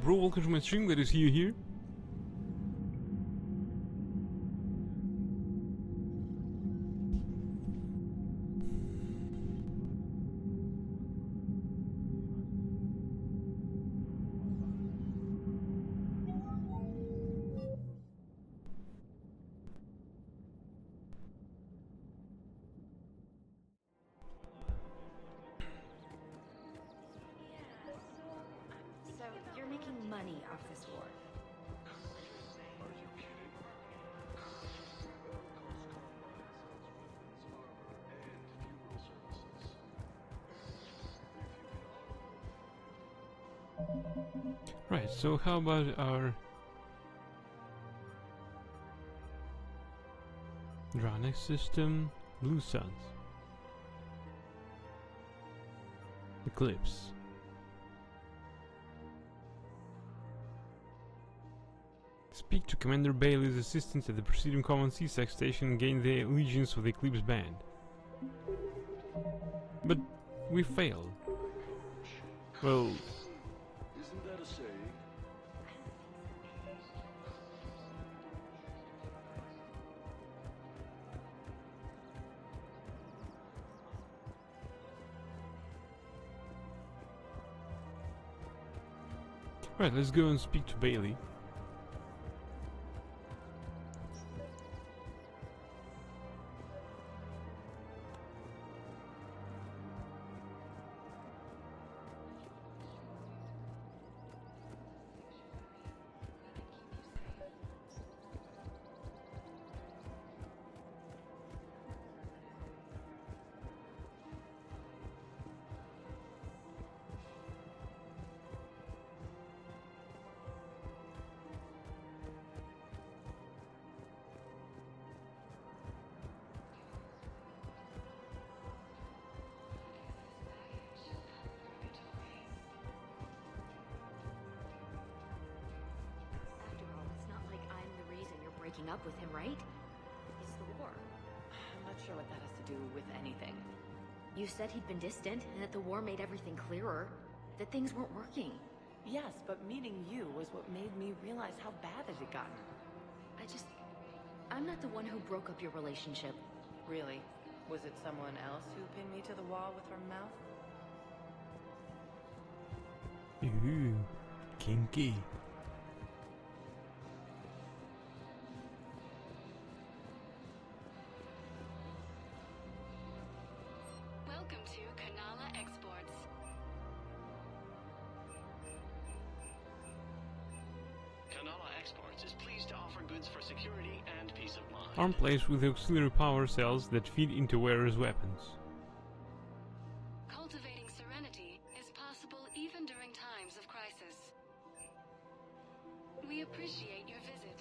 bro, welcome to my stream, glad to see you here. So, you're making money off this war? Right, so how about our Dranex system, Blue Suns, Eclipse. Speak to Commander Bailey's assistants at the Presidium Common CSEC station and gain the allegiance of the Eclipse Band. But we failed. Well, Isn't that a saying? right, let's go and speak to Bailey. After all, it's not like I'm the reason you're breaking up with him, right? It's the war. I'm not sure what that has to do with anything. You said he'd been distant, and that the war made everything clearer. That things weren't working. Yes, but meeting you was what made me realize how bad it had gotten. I'm not the one who broke up your relationship. Really? Was it someone else who pinned me to the wall with her mouth? Ooh, kinky. Welcome to Kanala Exports. Kanala Exports is pleased to offer goods for security and peace of mind. Arm placed with auxiliary power cells that feed into wearers' weapons. Cultivating serenity is possible even during times of crisis. We appreciate your visit.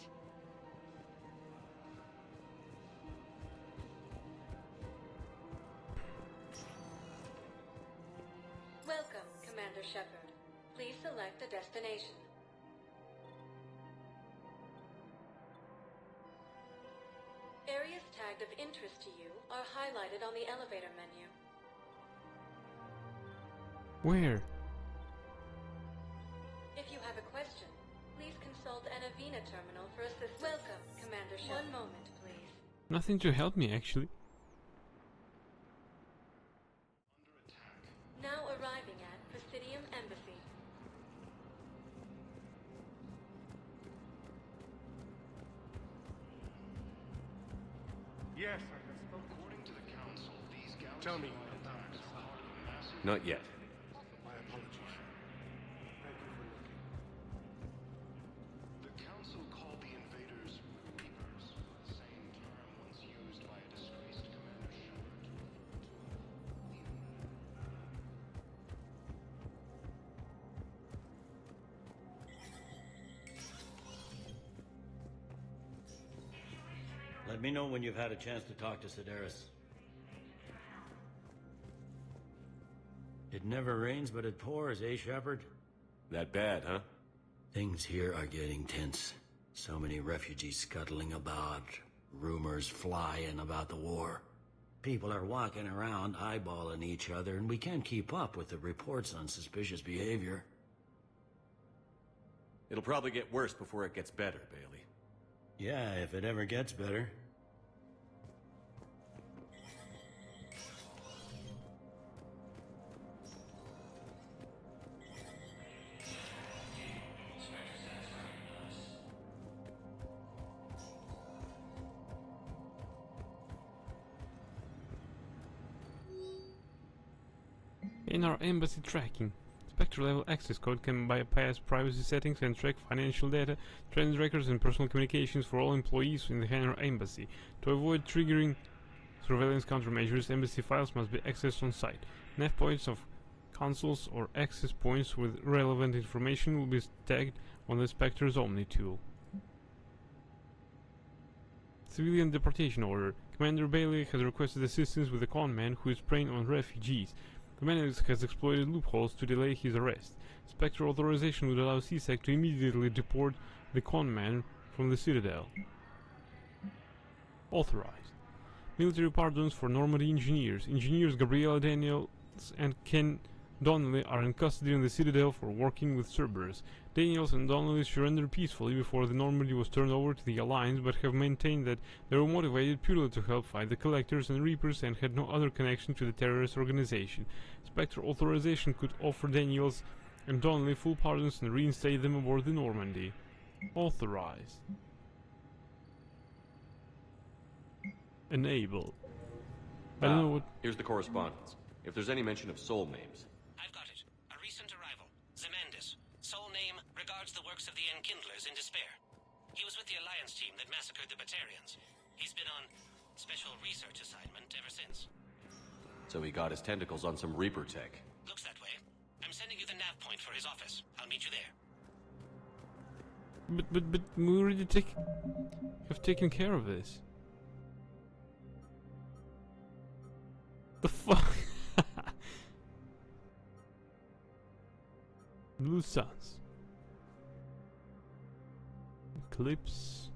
Welcome, Commander Shepard. Please select a destination. Areas tagged of interest to you are highlighted on the elevator menu. Where? If you have a question, please consult an Avena terminal for assistance. Welcome, Commander Shepard. One moment, please. Nothing to help me, actually. Now arriving at Presidium Embassy. Yes, I have spoken. According to the council, these galaxy Tell me attacks are part of a massive... Not yet. My apologies. Thank you for looking. The council called the invaders Reapers, the same term once used by a disgraced Commander Shepard. Let me know when you've had a chance to talk to Sedaris. It never rains, but it pours, eh, Shepard? That bad, huh? Things here are getting tense. So many refugees scuttling about, rumors flying about the war. People are walking around eyeballing each other, and we can't keep up with the reports on suspicious behavior. It'll probably get worse before it gets better, Bailey. Yeah, if it ever gets better. In our embassy tracking, Spectre level access code can bypass privacy settings and track financial data, trends records and personal communications for all employees in the Hanar embassy. To avoid triggering surveillance countermeasures, embassy files must be accessed on site. Nav points of consoles or access points with relevant information will be tagged on the Spectre's Omni tool. Civilian deportation order. Commander Bailey has requested assistance with a conman who is preying on refugees. The man has exploited loopholes to delay his arrest. Spectre authorization would allow CSEC to immediately deport the conman from the Citadel. Authorized. Military pardons for Normandy engineers. Engineers Gabriela Daniels and Ken Donnelly are in custody in the Citadel for working with Cerberus. Daniels and Donnelly surrendered peacefully before the Normandy was turned over to the Alliance, but have maintained that they were motivated purely to help fight the Collectors and Reapers and had no other connection to the terrorist organization. Spectre authorization could offer Daniels and Donnelly full pardons and reinstate them aboard the Normandy. Authorized. Enable. I don't know what... Here's the correspondence. If there's any mention of soul names. I've got it. A recent arrival. Zemandis. Sole name regards the works of the Enkindlers in despair. He was with the Alliance team that massacred the Batarians. He's been on special research assignment ever since. So he got his tentacles on some Reaper tech. Looks that way. I'm sending you the nav point for his office. I'll meet you there. But we already have taken care of this. The fuck? Blue Suns. Eclipse.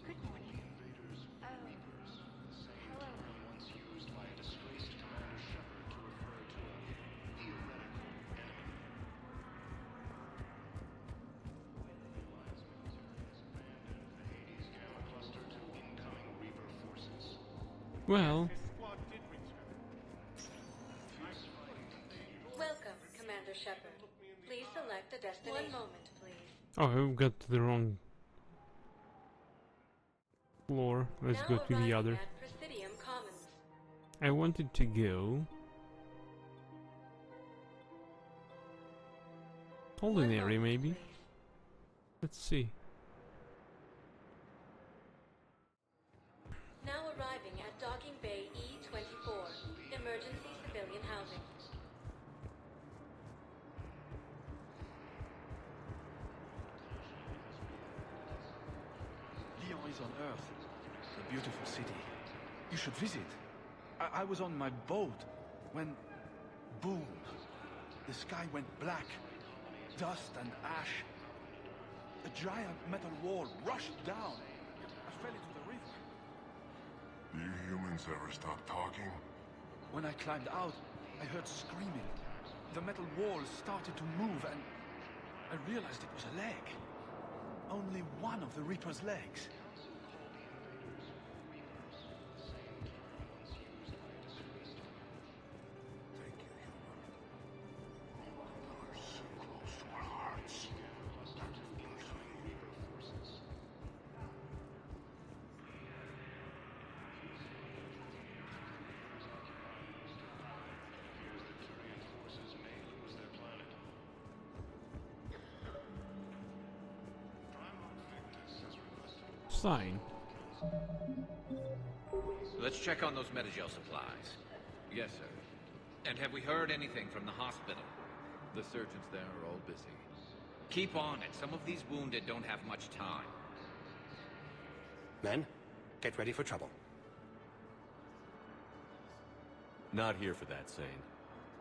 Good morning. Oh. Hello. Once used by a disgraced Commander Shepard to refer to a theoretical enemy. The Alliance military has abandoned the Hades Gamma cluster to incoming Reaper forces. Well, Welcome, Commander Shepard. Please select a destination. 1 moment, please. oh, I've got the wrong floor. Let's Now go to the arriving other. at Presidium Commons. I wanted to go culinary, maybe. Please. Let's see. Now arriving at Docking Bay E-24, emergency civilian housing. Lyon is on Earth, a beautiful city. You should visit. I was on my boat when, boom, the sky went black, dust and ash. A giant metal wall rushed down. I fell into the river. Do you humans ever stop talking? When I climbed out, I heard screaming. The metal wall started to move and I realized it was a leg. Only one of the Reaper's legs. Thank you, human. Are so close to our hearts. Sign. Let's check on those Metagel supplies. Yes, sir. And have we heard anything from the hospital? The surgeons there are all busy. Keep on it. Some of these wounded don't have much time. Men, get ready for trouble. Not here for that, Sane.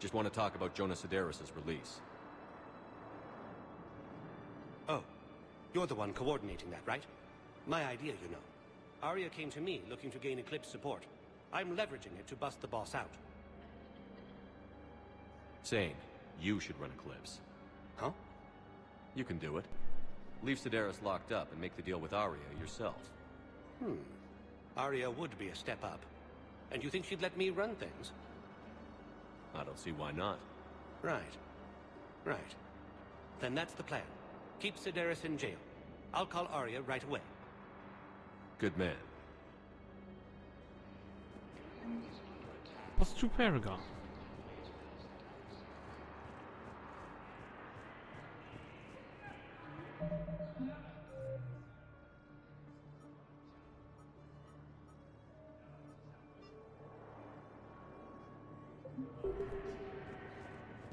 Just want to talk about Jonas Sedaris' release. Oh, you're the one coordinating that, right? My idea, you know. Arya came to me looking to gain Eclipse support. I'm leveraging it to bust the boss out. Sane, you should run Eclipse. Huh? You can do it. Leave Sedaris locked up and make the deal with Arya yourself. Arya would be a step up. And you think she'd let me run things? I don't see why not. Right. Right. Then that's the plan. Keep Sedaris in jail. I'll call Arya right away. Good man. What's to Paragon?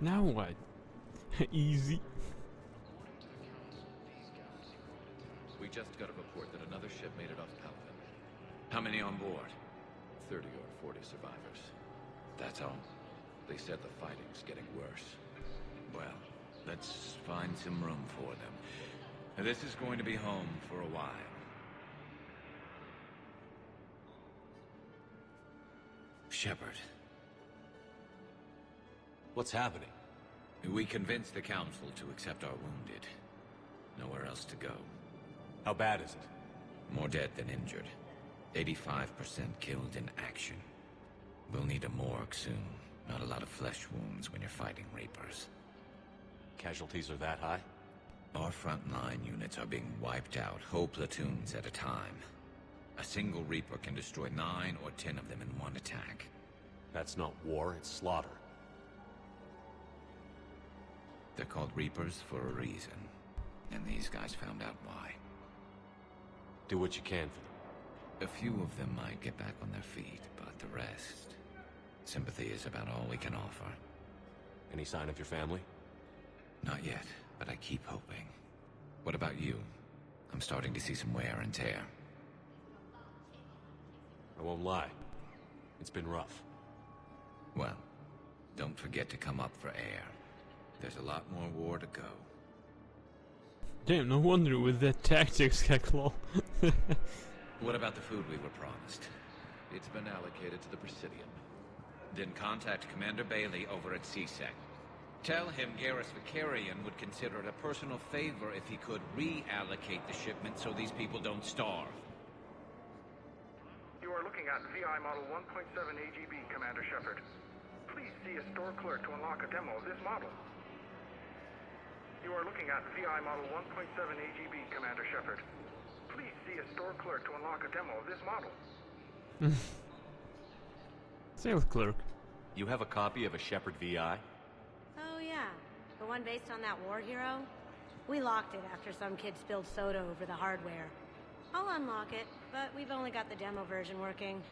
Now what? Easy. We just got a report that another ship made it off Palpin. How many on board? 30 or 40 survivors. That's all. They said the fighting's getting worse. Well, let's find some room for them. This is going to be home for a while. Shepard. What's happening? We convinced the Council to accept our wounded. Nowhere else to go. How bad is it? More dead than injured. 85% killed in action. We'll need a morgue soon. Not a lot of flesh wounds when you're fighting Reapers. Casualties are that high? Our frontline units are being wiped out, whole platoons at a time. A single Reaper can destroy 9 or 10 of them in one attack. That's not war, it's slaughter. They're called Reapers for a reason. And these guys found out why. Do what you can for them. A few of them might get back on their feet, but the rest... Sympathy is about all we can offer. Any sign of your family? Not yet, but I keep hoping. What about you? I'm starting to see some wear and tear. I won't lie. It's been rough. Well, don't forget to come up for air. There's a lot more war to go. Damn, no wonder with that tactics, Keklo. What about the food we were promised? It's been allocated to the Presidium. Then contact Commander Bailey over at CSEC. Tell him Garrus Vakarian would consider it a personal favor if he could reallocate the shipment so these people don't starve. You are looking at VI Model 1.7 AGB, Commander Shepard. Please see a store clerk to unlock a demo of this model. You are looking at VI Model 1.7 AGB, Commander Shepard. Please see a store clerk to unlock a demo of this model. Sales clerk. You have a copy of a Shepard VI? Oh yeah, the one based on that war hero? We locked it after some kid spilled soda over the hardware. I'll unlock it, but we've only got the demo version working.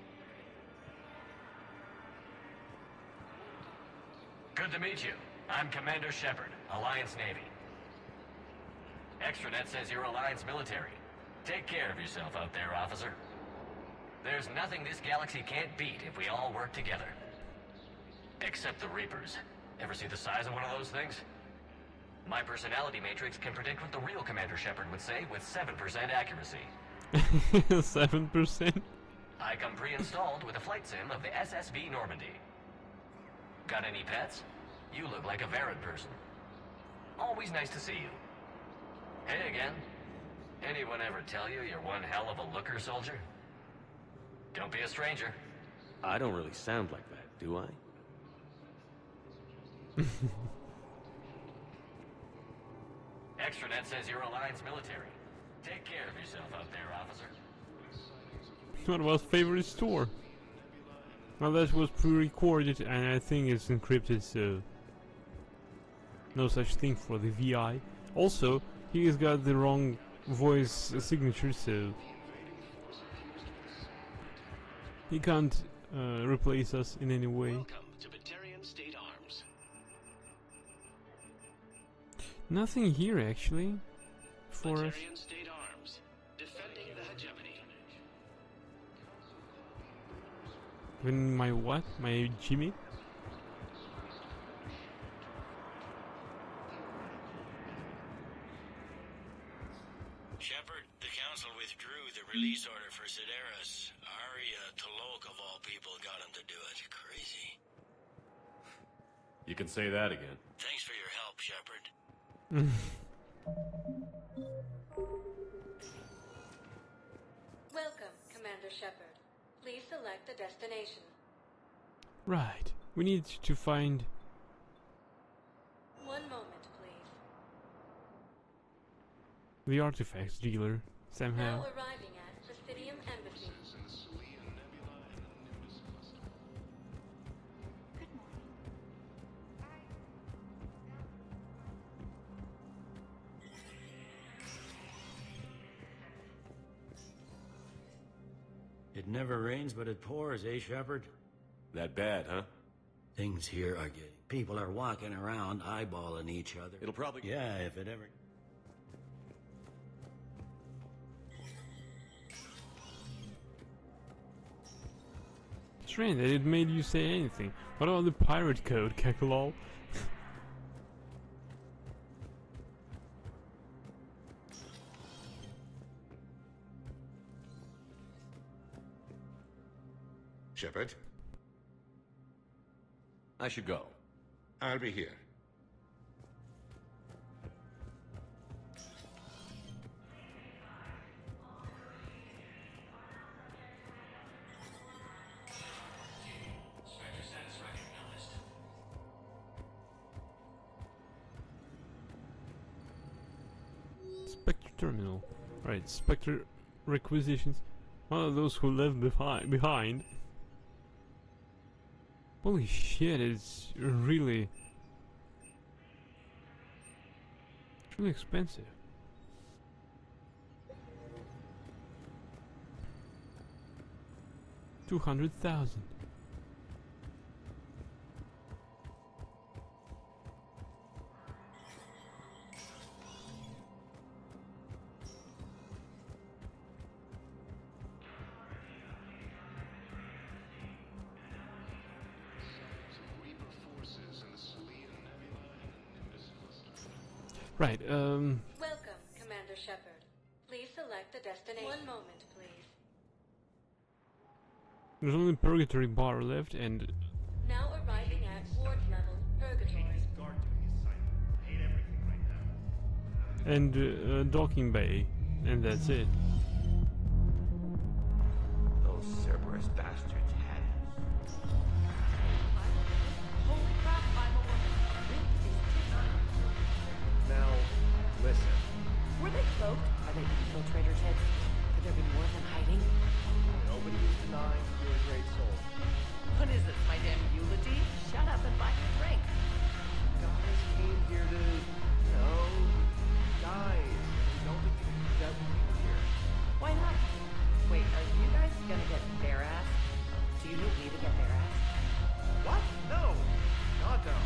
Good to meet you. I'm Commander Shepard, Alliance Navy. Extranet says you're Alliance military. Take care of yourself out there, officer. There's nothing this galaxy can't beat if we all work together. Except the Reapers. Ever see the size of one of those things? My personality matrix can predict what the real Commander Shepard would say with 7% accuracy. 7%? I come pre-installed with a flight sim of the SSB Normandy. Got any pets? You look like a Varad person. Always nice to see you. Hey again. Anyone ever tell you you're one hell of a looker, soldier? Don't be a stranger. I don't really sound like that, do I? Extranet says you're Alliance military. Take care of yourself out there, officer. What about favorite store? Well, that was pre-recorded and I think it's encrypted, so no such thing for the VI. Also, he has got the wrong voice signature, so he can't replace us in any way. Welcome to Batarian State Arms. Nothing here actually for us. Batarian State Arms, defending the hegemony. When my what? My Jimmy? You can say that again. Thanks for your help, Shepard. Welcome, Commander Shepard. Please select a destination. Right. We need to find... One moment, please. the artifacts dealer, somehow. Now arriving at Presidium Embassy. It never rains, but it pours, eh, Shepard? That bad, huh? Things here are getting... People are walking around, eyeballing each other. It'll probably... Yeah, if it ever... Strange that it made you say anything. What about the pirate code, Kakalol? Shepard? I should go. I'll be here. Spectre Terminal. Right, Spectre requisitions. One of those who left behind. Holy shit, it's really expensive. $200,000. Right, Welcome, Commander Shepard. Please select a destination. One moment, please. There's only Purgatory Bar left and... Now arriving at Ward Level, Purgatory. and Docking Bay, and that's it. Those Cerberus bastards had us. Holy crap, I'm a woman. Now, listen. Were they cloaked? Are they infiltrator heads? Could there be more than hiding? Nobody is denying you're a great soul. What is this, my damn eulogy? Shut up and buy a drink. Guys came here to, you know, guys. We don't think you can do that when you're here. Why not? Wait, are you guys gonna get bare ass? Do you need me to get bare ass? What? No. God, no.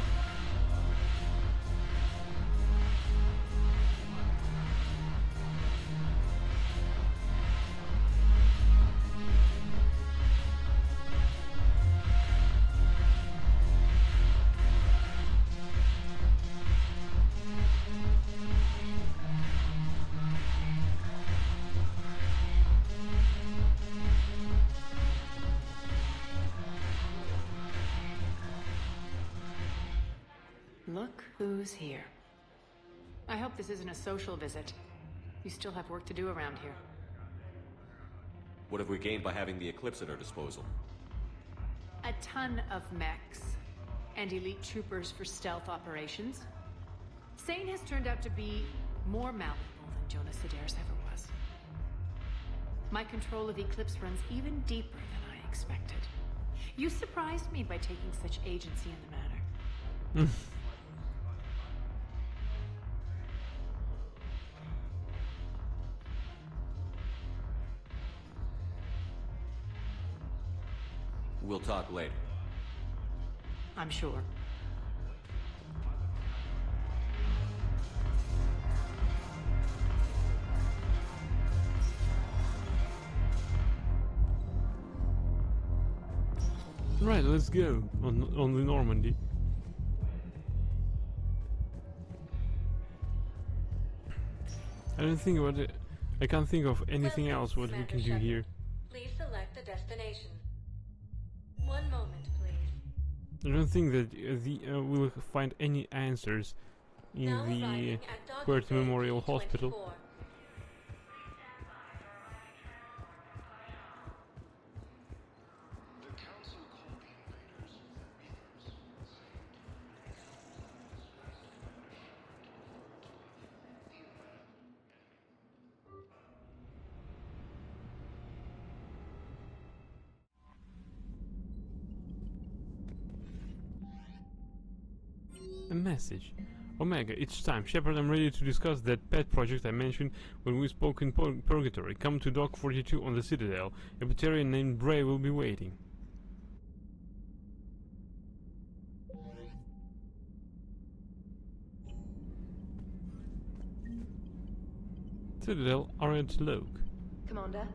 Look who's here. I hope this isn't a social visit. You still have work to do around here. What have we gained by having the Eclipse at our disposal? A ton of mechs and elite troopers for stealth operations. Sane has turned out to be more malleable than Jonas Sedaris ever was. My control of Eclipse runs even deeper than I expected. You surprised me by taking such agency in the matter. We'll talk later. I'm sure. Right, let's go on the Normandy. I don't think about it. I can't think of anything else what we can do here. Please select a destination. One moment, please. I don't think that we'll find any answers in Now the arriving at Doggy Puerto Bay Memorial P24. Hospital. A message. Omega, it's time. Shepard, I'm ready to discuss that pet project I mentioned when we spoke in Purgatory. Come to Dock 42 on the Citadel. A Batarian named Bray will be waiting. Citadel, Aria T'Loak. Commander?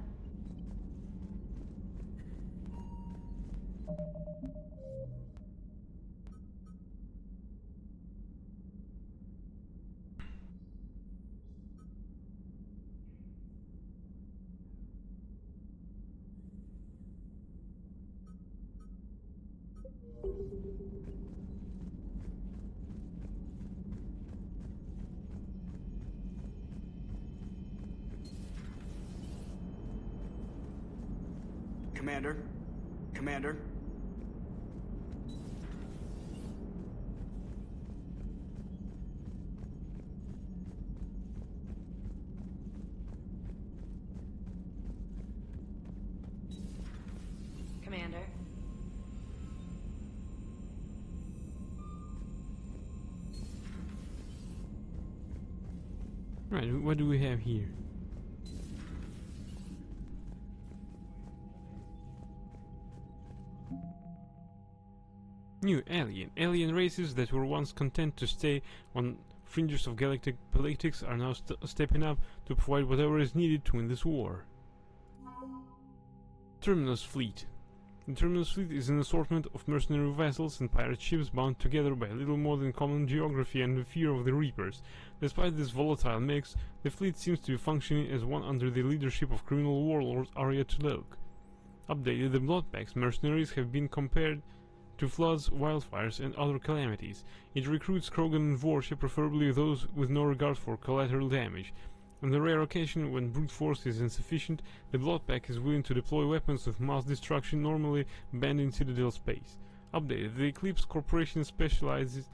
Commander? Commander? Commander? Right, what do we have here? New alien races that were once content to stay on fringes of galactic politics are now stepping up to provide whatever is needed to win this war. Terminus Fleet. The Terminus Fleet is an assortment of mercenary vessels and pirate ships bound together by little more than common geography and the fear of the Reapers. Despite this volatile mix, the fleet seems to be functioning as one under the leadership of criminal warlord Aria T'Loak. Updated, the Bloodpack's mercenaries have been compared to floods, wildfires, and other calamities. It recruits Krogan and Vorcha, preferably those with no regard for collateral damage. On the rare occasion when brute force is insufficient, the Bloodpack is willing to deploy weapons of mass destruction normally banned in Citadel space. Updated, the Eclipse Corporation specializes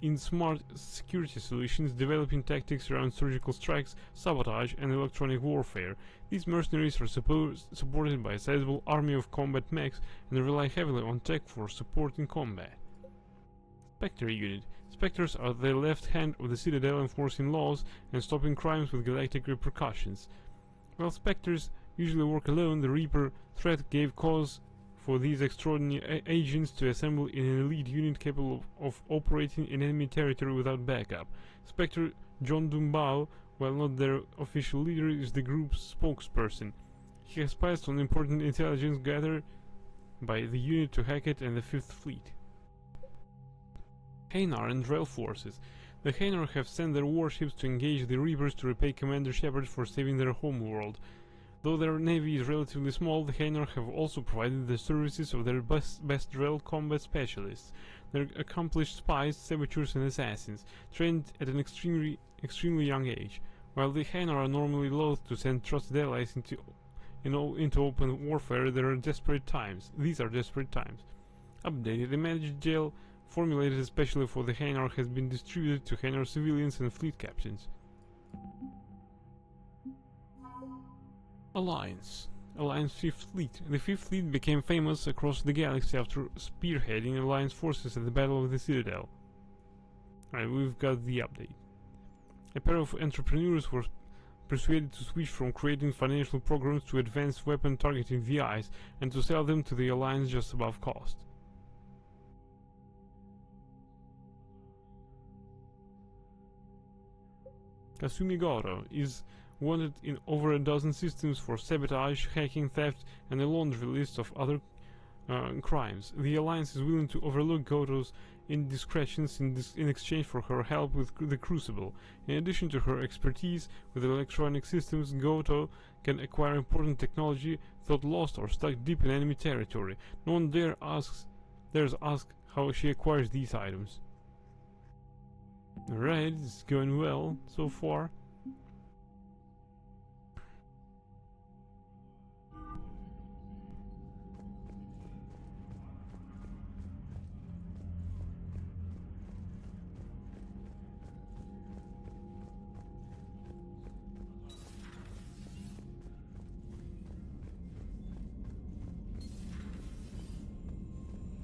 in smart security solutions, developing tactics around surgical strikes, sabotage, and electronic warfare. These mercenaries are supported by a sizable army of combat mechs and rely heavily on tech for support in combat. Spectre Unit. Spectres are the left hand of the Citadel, enforcing laws and stopping crimes with galactic repercussions. While Spectres usually work alone, the Reaper threat gave cause for these extraordinary agents to assemble in an elite unit capable of operating in enemy territory without backup. Spectre John Dumbao, while not their official leader, is the group's spokesperson. He has passed on important intelligence gathered by the unit to Hackett and the Fifth Fleet. Hanar and Drell forces. The Hanar have sent their warships to engage the Reapers to repay Commander Shepard for saving their homeworld. Though their navy is relatively small, the Hanar have also provided the services of their best Drell combat specialists. They're accomplished spies, saboteurs, and assassins, trained at an extremely young age. While the Hanar are normally loath to send trusted allies into open warfare, there are desperate times. These are desperate times. Updated, the managed jail formulated especially for the Hanar has been distributed to Hanar civilians and fleet captains. Alliance 5th Fleet. The 5th Fleet became famous across the galaxy after spearheading Alliance forces at the Battle of the Citadel. Alright, we've got the update. A pair of entrepreneurs were persuaded to switch from creating financial programs to advanced weapon targeting VIs and to sell them to the Alliance just above cost. Kasumi Goro is wanted in over a dozen systems for sabotage, hacking, theft, and a laundry list of other crimes. The Alliance is willing to overlook Goto's indiscretions in exchange for her help with the Crucible. In addition to her expertise with electronic systems, Goto can acquire important technology thought lost or stuck deep in enemy territory. No one dares ask how she acquires these items. Alright, it's going well so far.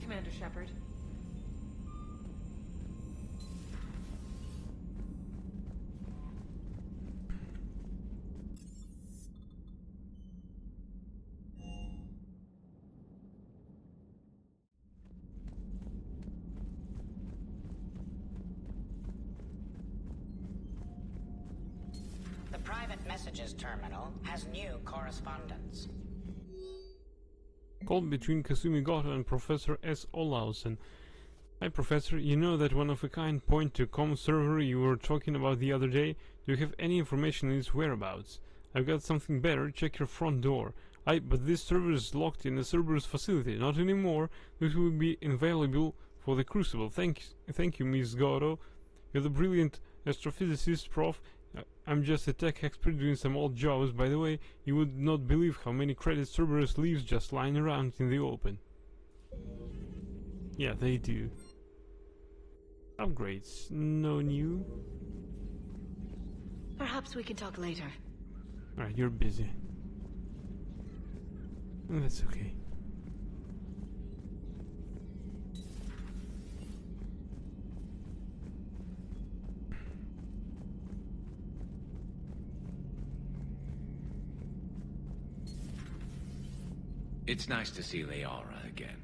Commander Shepard. The private messages terminal has new correspondence. Call between Kasumi Goto and Professor S. Olausen. Hi Professor, you know that one-of-a-kind point-to-com server you were talking about the other day? Do you have any information on its whereabouts? I've got something better, check your front door. But this server is locked in a Cerberus facility, not anymore. This will be invaluable for the Crucible. Thank you, Miss Goto. You're the brilliant astrophysicist, Prof. I'm just a tech expert doing some odd jobs. By the way, you would not believe how many credits Cerberus leaves just lying around in the open. Yeah, they do. Upgrades, no new. Perhaps we can talk later. Alright, you're busy. That's okay. It's nice to see Leora again.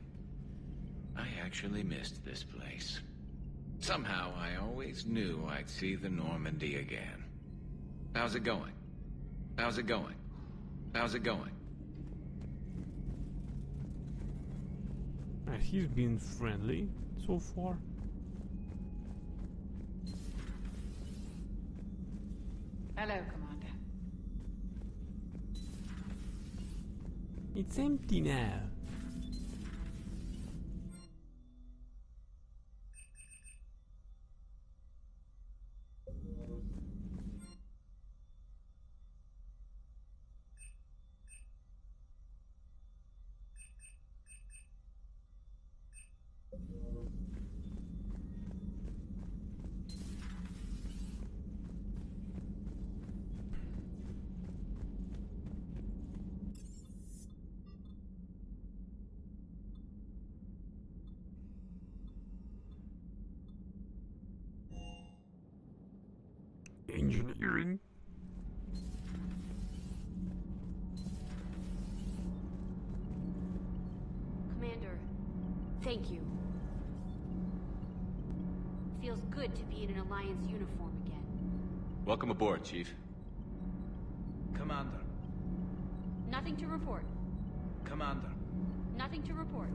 I actually missed this place. Somehow, I always knew I'd see the Normandy again. How's it going? How's it going? How's it going? He's been friendly so far. Hello, Commander. It's empty now. Engineering. Commander, thank you. Feels good to be in an Alliance uniform again. Welcome aboard, Chief. Commander. Nothing to report. Commander. Nothing to report.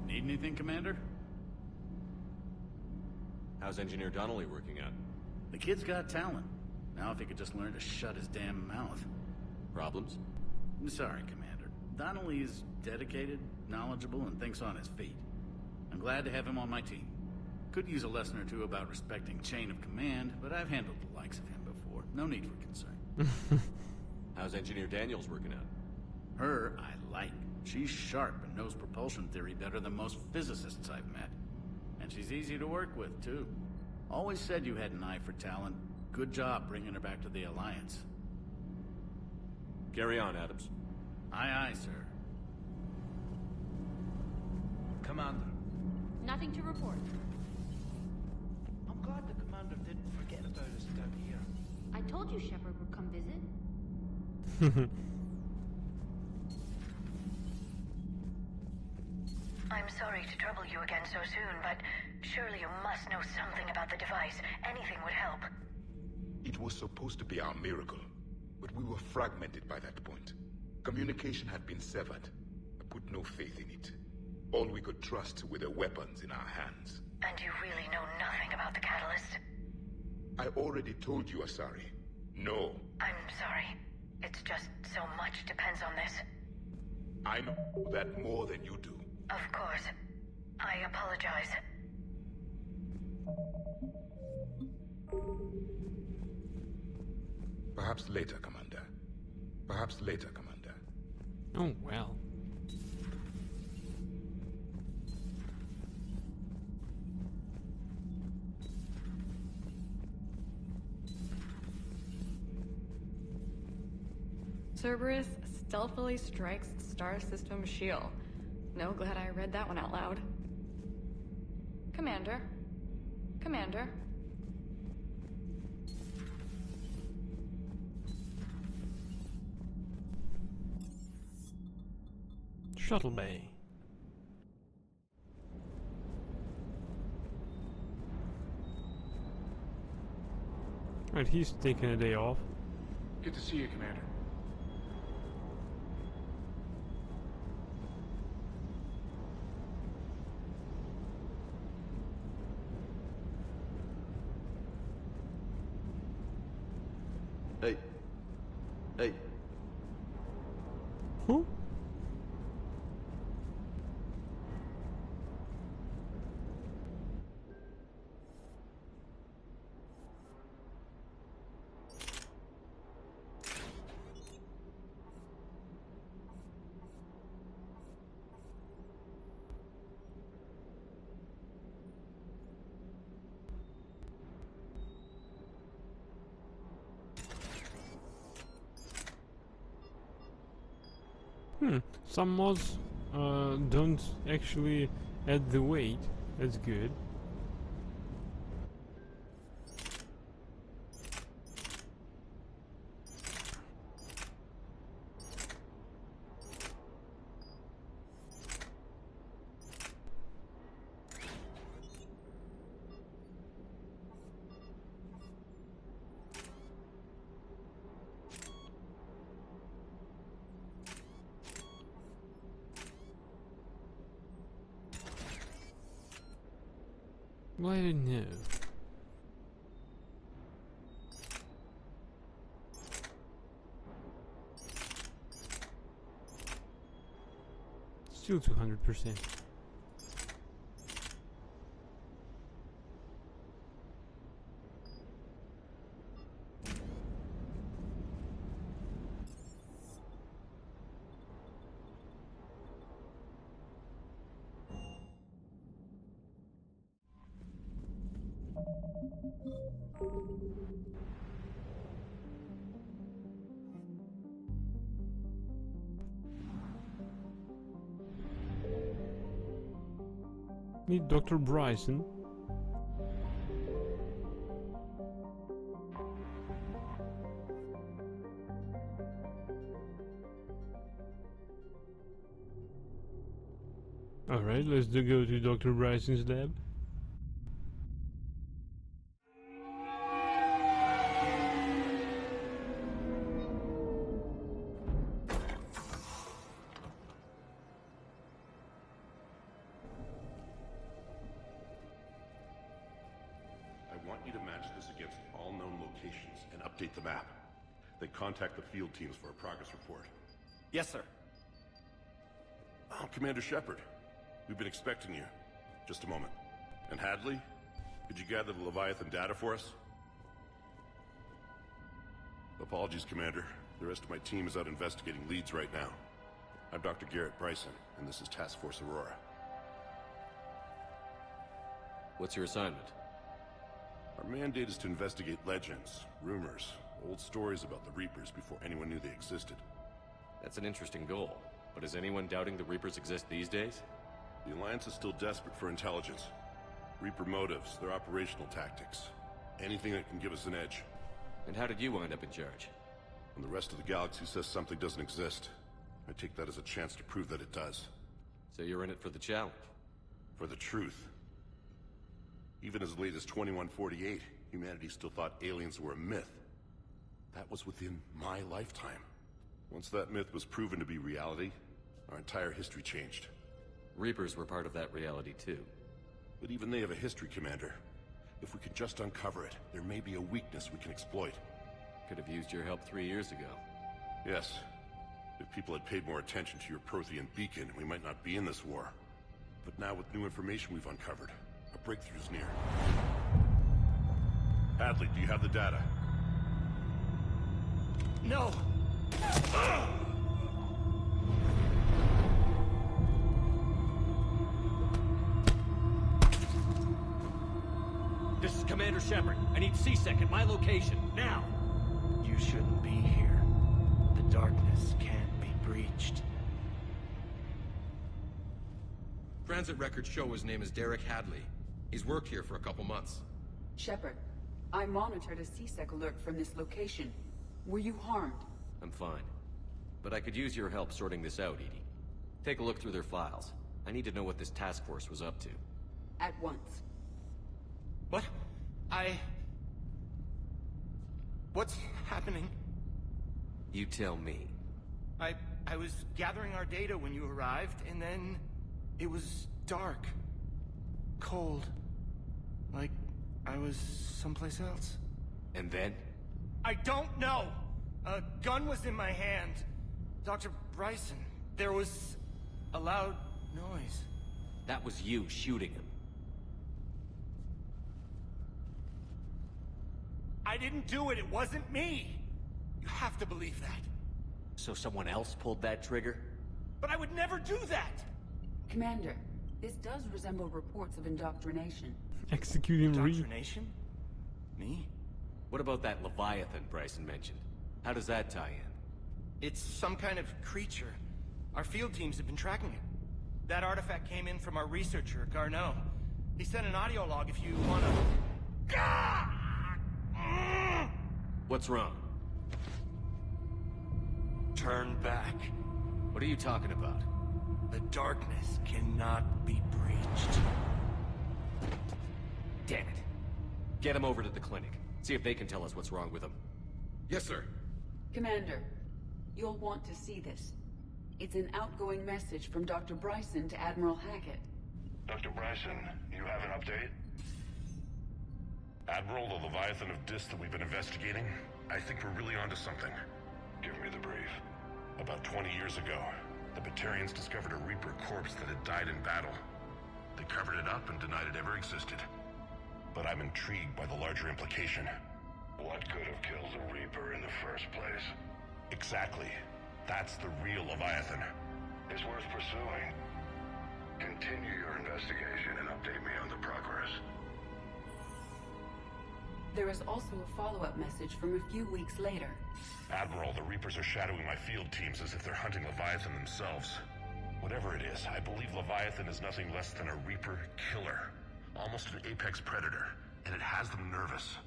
Need anything, Commander? How's Engineer Donnelly working out? The kid's got talent. Now if he could just learn to shut his damn mouth. Problems? I'm sorry, Commander. Donnelly is dedicated, knowledgeable, and thinks on his feet. I'm glad to have him on my team. Could use a lesson or two about respecting chain of command, but I've handled the likes of him before. No need for concern. How's Engineer Daniels working out? Her, I like. She's sharp and knows propulsion theory better than most physicists I've met. And she's easy to work with, too. Always said you had an eye for talent. Good job bringing her back to the Alliance. Carry on, Adams. Aye, aye, sir. Commander. Nothing to report. I'm glad the Commander didn't forget about us down here. I told you Shepard would come visit. I'm sorry to trouble you again so soon, but surely you must know something about the device. Anything would help. It was supposed to be our miracle, but we were fragmented by that point. Communication had been severed. I put no faith in it. All we could trust were the weapons in our hands. And you really know nothing about the catalyst? I already told you, Asari. No. I'm sorry. It's just so much depends on this. I know that more than you do. Of course. I apologize. Perhaps later, Commander. Perhaps later, Commander. Oh, well. Cerberus stealthily strikes Star System shield. No, glad I read that one out loud. Commander. Commander. Shuttle Bay. Right, he's taking a day off. Good to see you, Commander. Hey. Hey. Who? Some mods don't actually add the weight. That's good. Well, I don't know. Still 200%. Meet Dr. Bryson. Alright, let's go to Dr. Bryson's lab. I want you to match this against all known locations and update the map. Then contact the field teams for a progress report. Yes, sir. Oh, Commander Shepard. We've been expecting you. Just a moment. And Hadley? Could you gather the Leviathan data for us? Apologies, Commander. The rest of my team is out investigating leads right now. I'm Dr. Garrett Bryson, and this is Task Force Aurora. What's your assignment? Our mandate is to investigate legends, rumors, old stories about the Reapers before anyone knew they existed. That's an interesting goal, but is anyone doubting the Reapers exist these days? The Alliance is still desperate for intelligence. Reaper motives, their operational tactics. Anything that can give us an edge. And how did you wind up in charge? When the rest of the galaxy says something doesn't exist, I take that as a chance to prove that it does. So you're in it for the challenge? For the truth. Even as late as 2148, humanity still thought aliens were a myth. That was within my lifetime. Once that myth was proven to be reality, our entire history changed. Reapers were part of that reality too. But even they have a history, Commander. If we could just uncover it, there may be a weakness we can exploit. Could have used your help 3 years ago. Yes. If people had paid more attention to your Prothean beacon, we might not be in this war. But now with new information we've uncovered, a breakthrough's near. Hadley, do you have the data? No! This is Commander Shepard. I need C-Sec at my location, now! You shouldn't be here. The darkness can't be breached. Transit records show his name is Derek Hadley. He's worked here for a couple months. Shepard, I monitored a C-Sec alert from this location. Were you harmed? I'm fine. But I could use your help sorting this out, Edie. Take a look through their files. I need to know what this task force was up to. At once. What? What's happening? You tell me. I was gathering our data when you arrived, and then... it was dark. Cold. Like I was someplace else. And then? I don't know! A gun was in my hand. Dr. Bryson, there was a loud noise. That was you shooting him. I didn't do it, it wasn't me! You have to believe that. So someone else pulled that trigger? But I would never do that! Commander, this does resemble reports of indoctrination. Executing Indoctrination? Me? What about that Leviathan Bryson mentioned? How does that tie in? It's some kind of creature. Our field teams have been tracking it. That artifact came in from our researcher, Garneau. He sent an audio log if you wanna... What's wrong? Turn back. What are you talking about? The darkness cannot be breached. Damn it. Get him over to the clinic. See if they can tell us what's wrong with him. Yes, sir. Commander, you'll want to see this. It's an outgoing message from Dr. Bryson to Admiral Hackett. Dr. Bryson, you have an update? Admiral, the Leviathan of Dis that we've been investigating, I think we're really onto something. Give me the brief. About 20 years ago, the Batarians discovered a Reaper corpse that had died in battle. They covered it up and denied it ever existed. But I'm intrigued by the larger implication. What could have killed the Reaper in the first place? Exactly. That's the real Leviathan. It's worth pursuing. Continue your investigation and update me on the progress. There is also a follow-up message from a few weeks later. Admiral, the Reapers are shadowing my field teams as if they're hunting Leviathan themselves. Whatever it is, I believe Leviathan is nothing less than a Reaper killer. Almost an apex predator, and it has them nervous.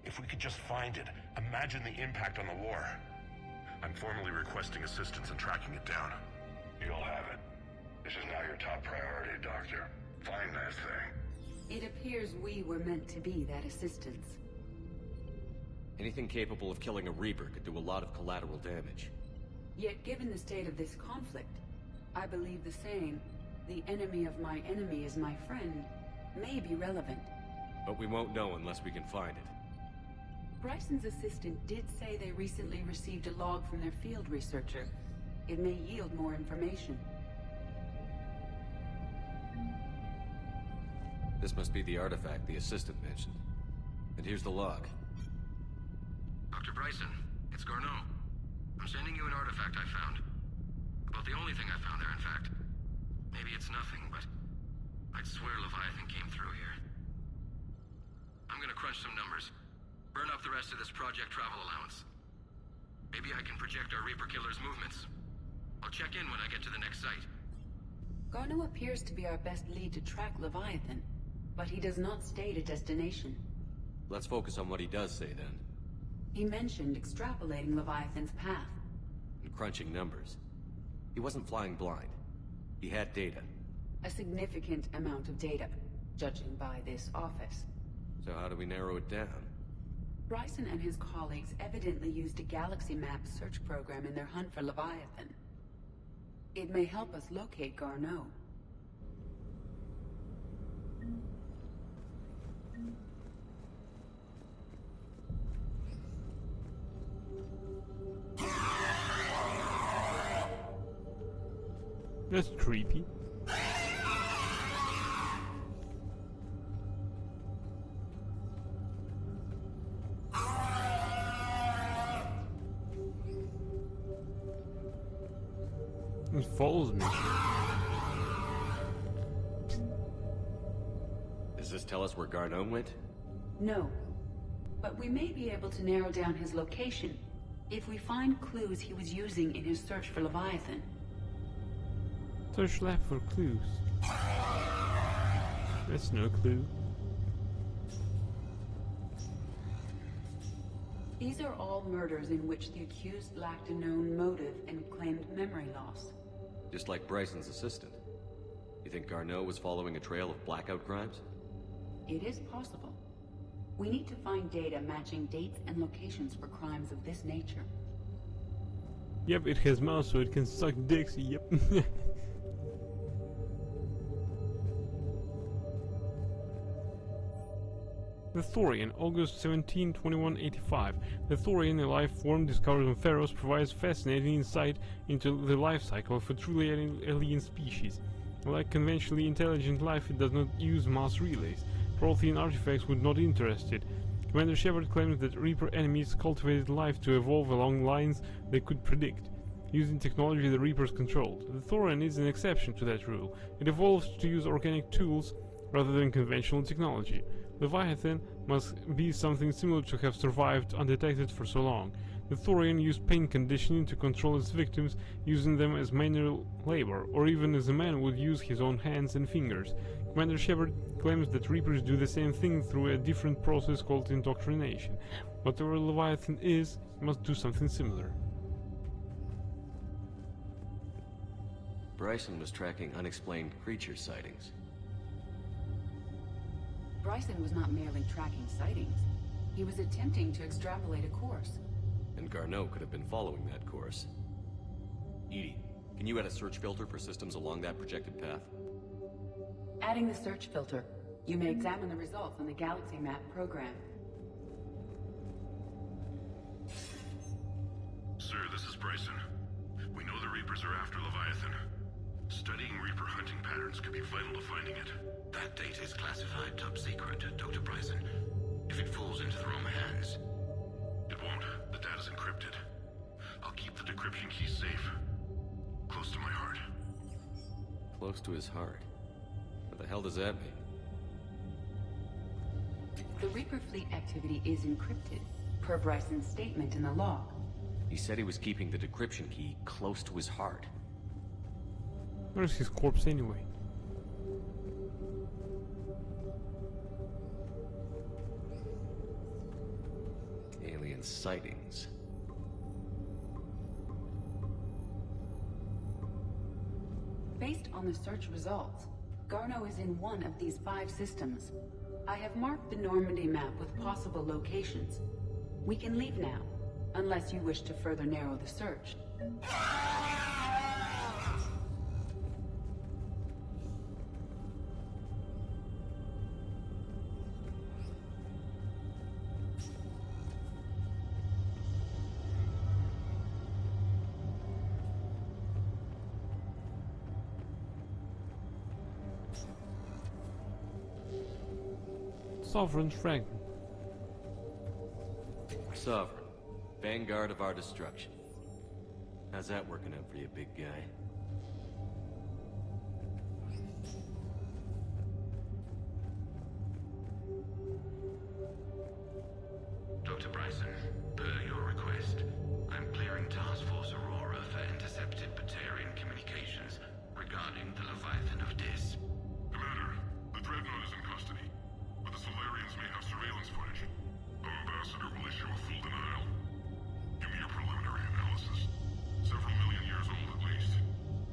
If we could just find it, imagine the impact on the war. I'm formally requesting assistance in tracking it down. You'll have it. This is now your top priority, Doctor. Find that thing. It appears we were meant to be that assistance. Anything capable of killing a Reaper could do a lot of collateral damage. Yet given the state of this conflict, I believe the saying, "The enemy of my enemy is my friend," may be relevant. But we won't know unless we can find it. Bryson's assistant did say they recently received a log from their field researcher. It may yield more information. This must be the artifact the assistant mentioned. And here's the log. Dr. Bryson, it's Garneau. I'm sending you an artifact I found. About the only thing I found there, in fact. Maybe it's nothing, but I'd swear Leviathan came through here. I'm gonna crunch some numbers. Burn up the rest of this Project Travel allowance. Maybe I can project our Reaper killer's movements. I'll check in when I get to the next site. Garneau appears to be our best lead to track Leviathan, but he does not state a destination. Let's focus on what he does say, then. He mentioned extrapolating Leviathan's path. And crunching numbers. He wasn't flying blind. He had data. A significant amount of data, judging by this office. So how do we narrow it down? Bryson and his colleagues evidently used a galaxy map search program in their hunt for Leviathan. It may help us locate Garneau. That's creepy. follows me. Does this tell us where Garneau went? No. But we may be able to narrow down his location if we find clues he was using in his search for Leviathan. Search lab for clues. That's no clue. These are all murders in which the accused lacked a known motive and claimed memory loss. Just like Bryson's assistant. You think Garneau was following a trail of blackout crimes? It is possible. We need to find data matching dates and locations for crimes of this nature. Yep, it has mouth so it can suck dicks, yep. The Thorian, August 17, 2185. The Thorian, a life form discovered on Pharos, provides fascinating insight into the life cycle of a truly alien species. Like conventionally intelligent life, it does not use mass relays. Prothean artifacts would not interest it. Commander Shepard claims that Reaper enemies cultivated life to evolve along lines they could predict, using technology the Reapers controlled. The Thorian is an exception to that rule. It evolves to use organic tools rather than conventional technology. Leviathan must be something similar to have survived undetected for so long. The Thorian used pain conditioning to control its victims, using them as manual labor, or even as a man would use his own hands and fingers. Commander Shepard claims that Reapers do the same thing through a different process called indoctrination. Whatever Leviathan is, it must do something similar. Bryson was tracking unexplained creature sightings. Bryson was not merely tracking sightings. He was attempting to extrapolate a course. And Garneau could have been following that course. EDI, can you add a search filter for systems along that projected path? Adding the search filter, you may examine the results on the Galaxy Map program. Sir, this is Bryson. We know the Reapers are after Leviathan. Studying Reaper hunting patterns could be vital to finding it. That data is classified top secret, Dr. Bryson. If it falls into the wrong hands... It won't. The data's encrypted. I'll keep the decryption key safe. Close to my heart. Close to his heart? What the hell does that mean? The Reaper fleet activity is encrypted, per Bryson's statement in the log. He said he was keeping the decryption key close to his heart. Where's his corpse anyway? Alien sightings. Based on the search results, Garneau is in one of these 5 systems. I have marked the Normandy map with possible locations. We can leave now, unless you wish to further narrow the search. Sovereign fragment. Sovereign. Vanguard of our destruction. How's that working out for you, big guy? Dr. Bryson, per your request, I'm clearing Task Force Aurora for intercepted Batarian communications regarding the Leviathan of Dis. Commander, the Dreadnought is in custody, but the Solarians may have surveillance footage. Our ambassador will issue a full denial. Give me your preliminary analysis. Several million years old at least.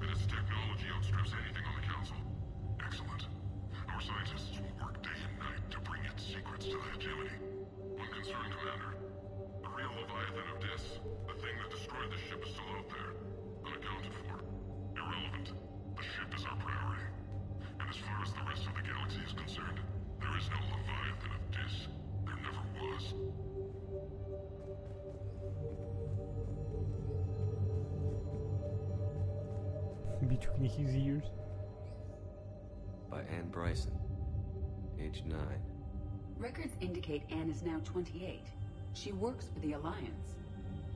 And its technology outstrips anything on the Council. Excellent. Our scientists will work day and night to bring its secrets to the hegemony. One concern, Commander. The real Leviathan of Dis, the thing that destroyed the ship, is still out there. Unaccounted for. Irrelevant. The ship is our priority. And as far as the rest of the galaxy is concerned, there is no Leviathan of Dis. There never was. Between his ears. By Anne Bryson. Age 9. Records indicate Anne is now 28. She works for the Alliance.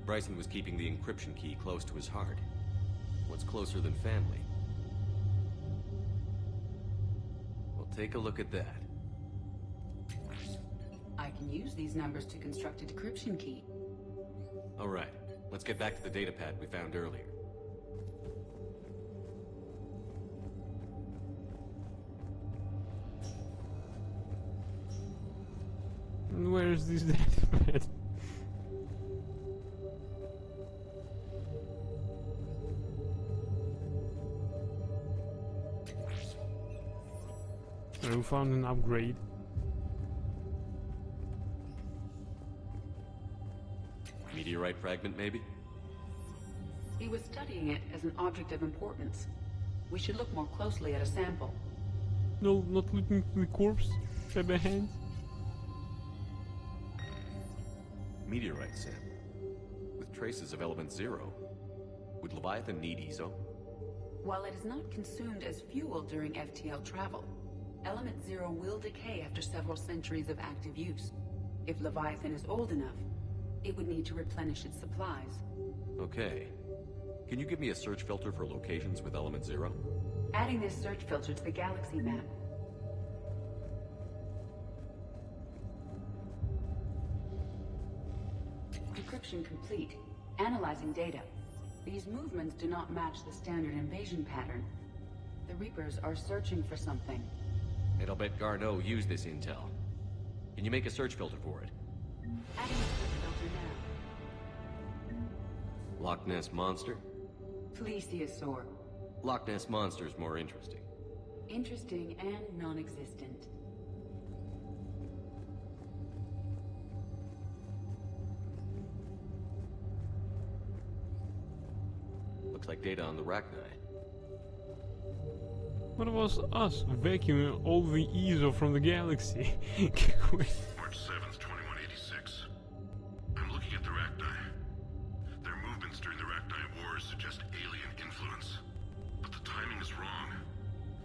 Bryson was keeping the encryption key close to his heart. What's closer than family? Well, take a look at that. I can use these numbers to construct a decryption key. All right, let's get back to the data pad we found earlier. Where is this data pad? We found an upgrade. Meteorite fragment, maybe? He was studying it as an object of importance. We should look more closely at a sample. No, not looking at the corpse. Grab a hand. Meteorite sample. With traces of element 0. Would Leviathan need ESO? While it is not consumed as fuel during FTL travel, element 0 will decay after several centuries of active use. If Leviathan is old enough, it would need to replenish its supplies. Okay. Can you give me a search filter for locations with element 0? Adding this search filter to the galaxy map. Decryption complete. Analyzing data. These movements do not match the standard invasion pattern. The Reapers are searching for something. And I'll bet Garneau used this intel. Can you make a search filter for it? Adding a search filter now. Loch Ness Monster? Plesiosaur. Loch Ness Monster's more interesting. Interesting and non-existent. Looks like data on the Rachni. What was us vacuuming all the ESO from the galaxy? March 7th, 2186. I'm looking at the Rachni. Their movements during the Rachni Wars suggest alien influence. But the timing is wrong.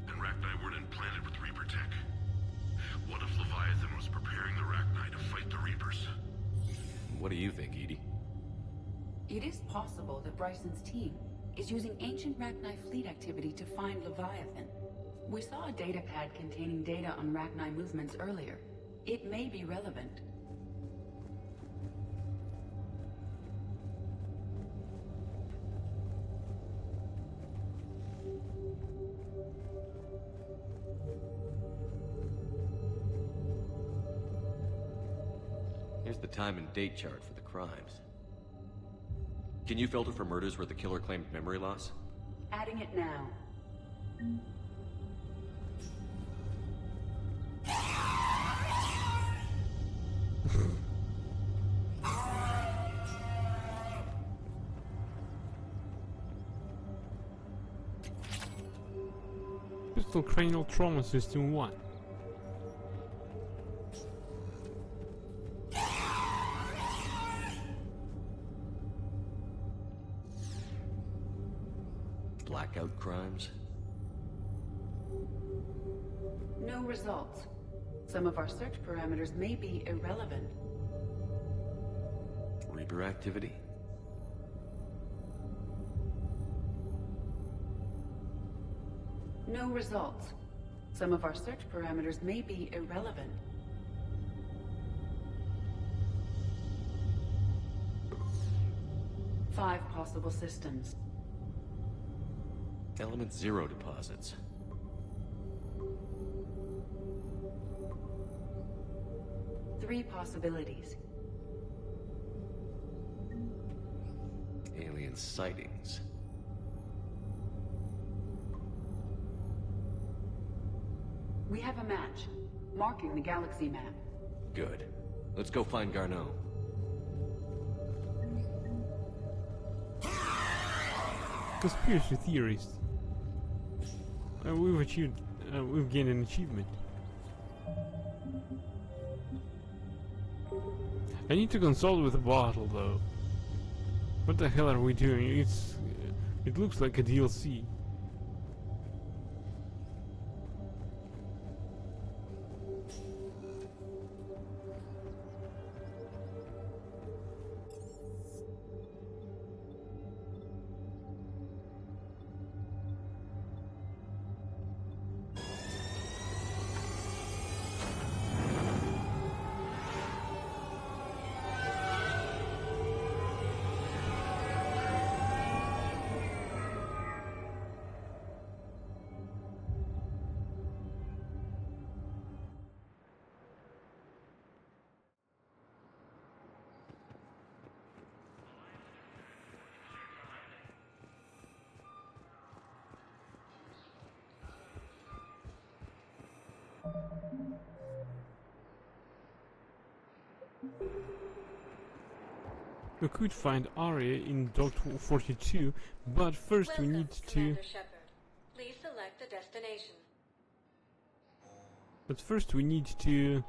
And Rachni weren't implanted with Reaper tech. What if Leviathan was preparing the Rachni to fight the Reapers? What do you think, EDI? It is possible that Bryson's team is using ancient Rachni fleet activity to find Leviathan. We saw a data pad containing data on Rachni movements earlier. It may be relevant. Here's the time and date chart for the crimes. Can you filter for murders where the killer claimed memory loss? Adding it now. Pistol cranial trauma system 1. Blackout crimes? No results. Some of our search parameters may be irrelevant. Reaper activity? No results. Some of our search parameters may be irrelevant. Five possible systems. Element 0 deposits. Three possibilities. Alien sightings. We have a match, marking the galaxy map. Good. Let's go find Garneau. Conspiracy theorists. We've gained an achievement. I need to consult with the bottle though. What the hell are we doing? It looks like a DLC. We could find Arya in Dock 42, but first we need to... Commander Shepard. Please select a destination. But first we need to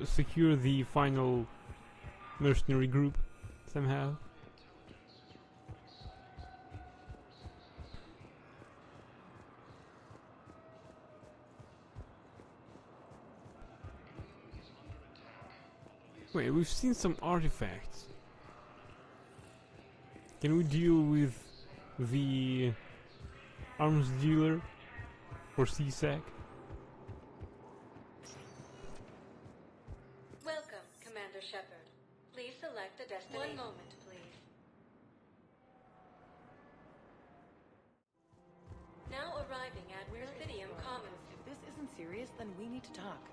secure the final mercenary group somehow. Wait, we've seen some artifacts. Can we deal with the arms dealer or CSAC? Welcome, Commander Shepard. Please select a destination. 1 moment, please. Now arriving at Presidium Commons. If this isn't serious, then we need to talk.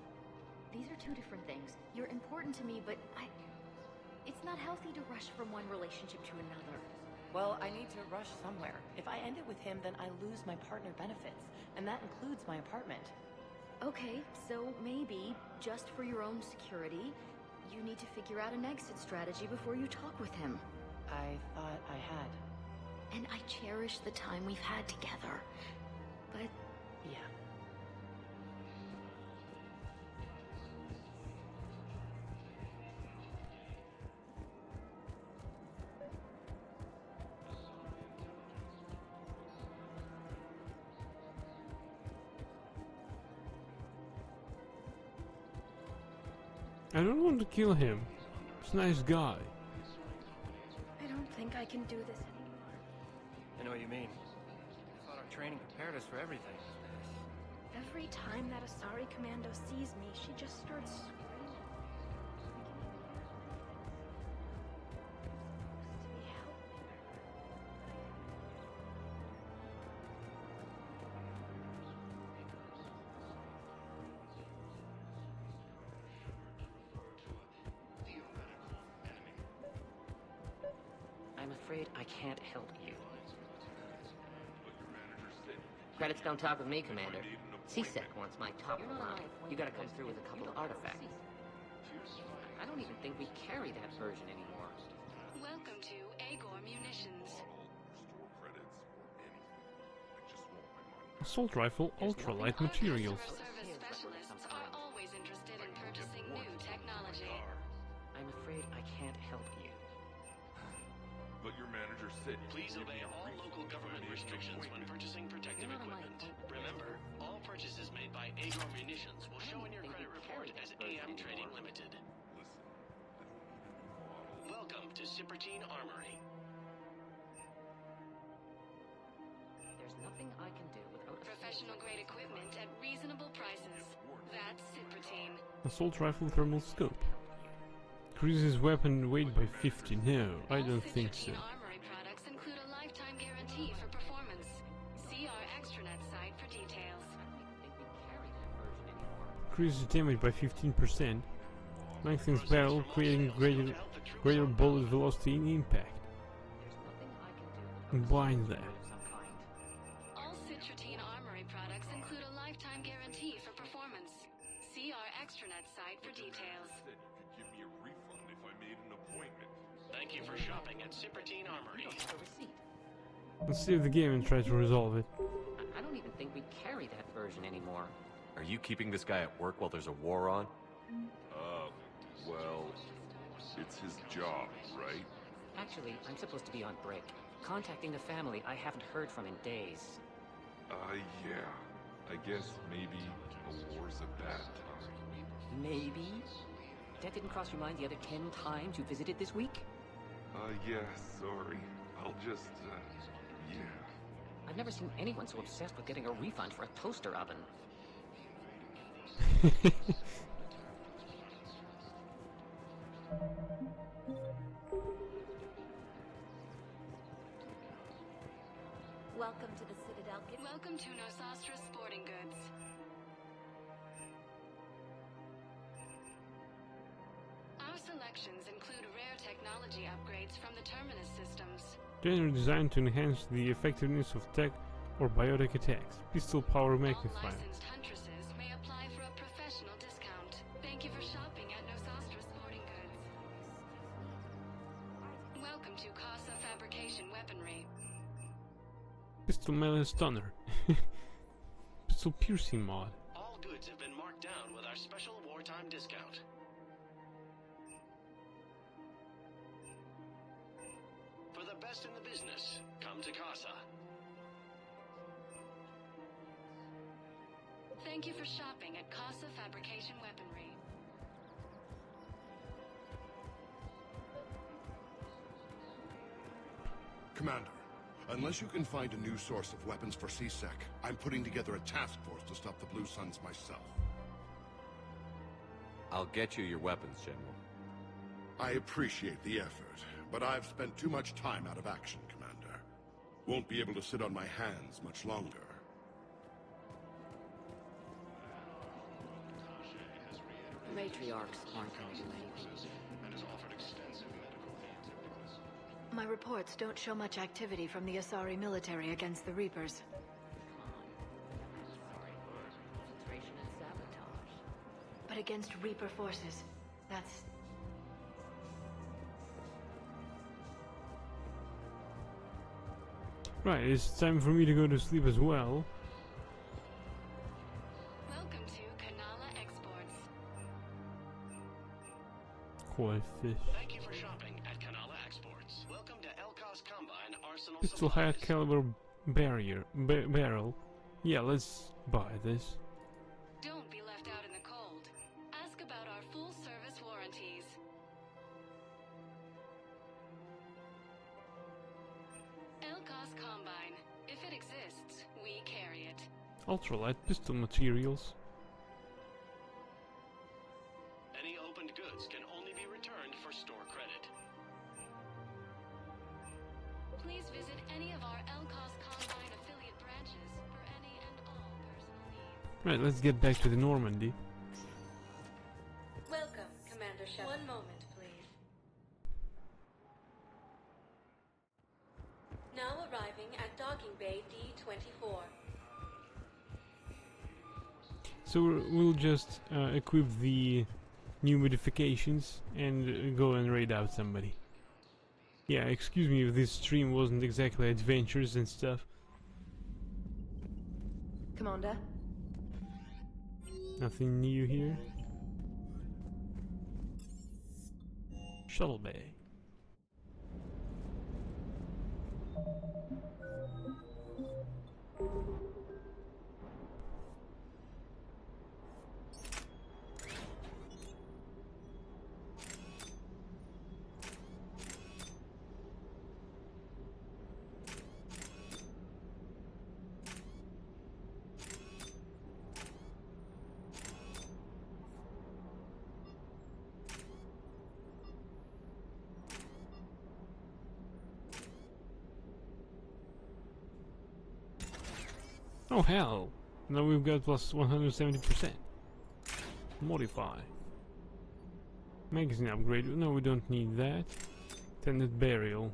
These are two different things. You're important to me, but it's not healthy to rush from one relationship to another. Well, I need to rush somewhere. If I end it with him, then I lose my partner benefits, and that includes my apartment. Okay, so maybe, just for your own security, you need to figure out an exit strategy before you talk with him. I thought I had. And I cherish the time we've had together. But... yeah. I don't want to kill him. He's a nice guy. I don't think I can do this anymore. I know what you mean. I thought our training prepared us for everything. Every time that Asari Commando sees me, she just starts screaming. I'm afraid I can't help you. Credits don't talk with me, Commander. CSEC wants my top line. You gotta come through with a couple of artifacts. I don't even think we carry that version anymore. Welcome to Agor Munitions. Assault rifle, ultralight materials. Service specialists are always interested in purchasing new technology. I'm afraid I can't help you. But your manager said... Please obey all local government restrictions when purchasing protective equipment. Remember, all purchases made by Agor Munitions will show in your credit report as AM Trading Limited. Welcome to Cipertine Armory. There's nothing I can do without... Professional grade equipment at reasonable prices. That's Cipertine. Assault rifle thermal scope. Increases weapon weight by 50. No, I don't think so. Armory products include a lifetime guarantee for performance. See our extranet site for details. Increases damage by 15%. Lengthens barrel, creating greater bullet velocity and impact. Combine that. All Cipertine Armory products include a lifetime guarantee for performance. See our extranet site for details. Thank you for shopping at Cipertine Armory. Let's save the game and try to resolve it. I don't even think we carry that version anymore. Are you keeping this guy at work while there's a war on? Well, it's his job, right? Actually, I'm supposed to be on break. Contacting the family I haven't heard from in days. Yeah. I guess maybe a war's a bad time. Maybe? That didn't cross your mind the other 10 times you visited this week? Yeah, sorry. I'll just, yeah. I've never seen anyone so obsessed with getting a refund for a toaster oven. Welcome to the Citadel. Welcome to Nosastra Sporting Goods. Our selections include rare technology upgrades from the Terminus systems. Generally designed to enhance the effectiveness of tech or biotic attacks. Pistol power magnifier. Licensed huntresses may apply for a professional discount. Thank you for shopping at Nosastra Sporting Goods. Pistol Melee Stunner. Pistol Piercing mod. All goods have been marked down with our special wartime discount. For the best in the business, come to Casa. Thank you for shopping at Casa Fabrication Weaponry. Commander, unless you can find a new source of weapons for C-Sec, I'm putting together a task force to stop the Blue Suns myself. I'll get you your weapons, General. I appreciate the effort, but I've spent too much time out of action, Commander. Won't be able to sit on my hands much longer. Matriarchs aren't going to do anything. My reports don't show much activity from the Asari military against the Reapers. Infiltration and sabotage. But against Reaper forces, that's... Right, it's time for me to go to sleep as well. Welcome to Kanala Exports. Koi fish. Thank you for shopping at Kanala Exports. Welcome to Elkos Combine Arsenal Pistol high caliber barrel. Yeah, let's buy this. Don't be left out in the cold. Ask about our full service warranties. Elkos Combine. If it exists, we carry it. Ultralight pistol materials. Any opened goods can only be returned for store credit. Please visit any of our Elkos Combine affiliate branches for any and all personal needs. Right, let's get back to the Normandy. Welcome, Commander Shepard. One moment, please. Now arriving at Docking Bay D-24. So we'll just equip the new modifications and go and raid out somebody. Yeah, excuse me if this stream wasn't exactly adventures and stuff. Commander? Nothing new here. Shuttle bay. Oh hell! Now we've got plus 170%. Modify. Magazine upgrade. No, we don't need that. Tended barrel.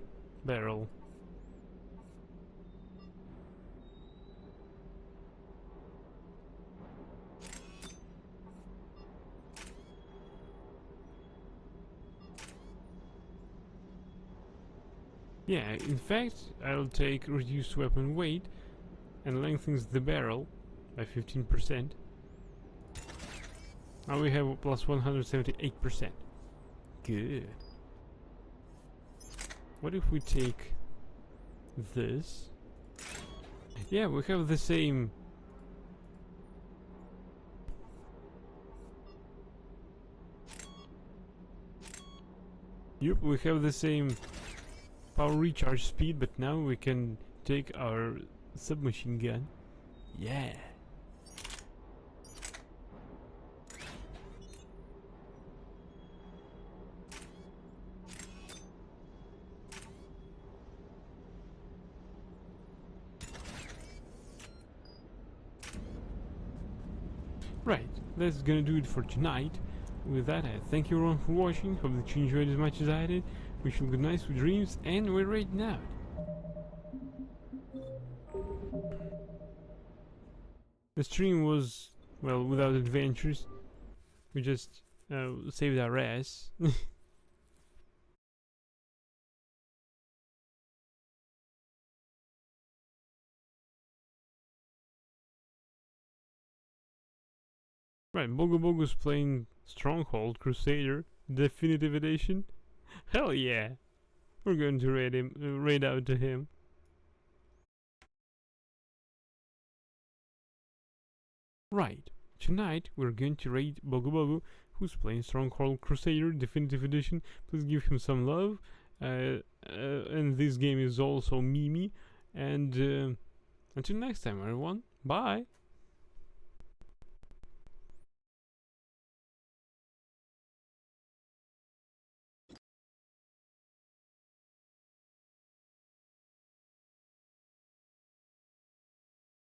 Yeah, in fact, I'll take reduced weapon weight and lengthens the barrel by 15%. Now we have plus 178%. Good. What if we take this? Yeah, we have the same. Yep, we have the same power recharge speed, but now we can take our submachine gun. Yeah. Right, that's gonna do it for tonight. With that, I thank you everyone for watching. Hope that you enjoyed as much as I did. Wish you good nights, sweet dreams, and we're raiding out. The stream was, well, without adventures. We just saved our ass. Right, Bogo Bogo's playing Stronghold Crusader Definitive Edition. Hell yeah! We're going to raid out to him. Right, tonight we're going to raid Bogo Bogo, who's playing Stronghold Crusader Definitive Edition. Please give him some love. And this game is also Mimi. And until next time, everyone. Bye!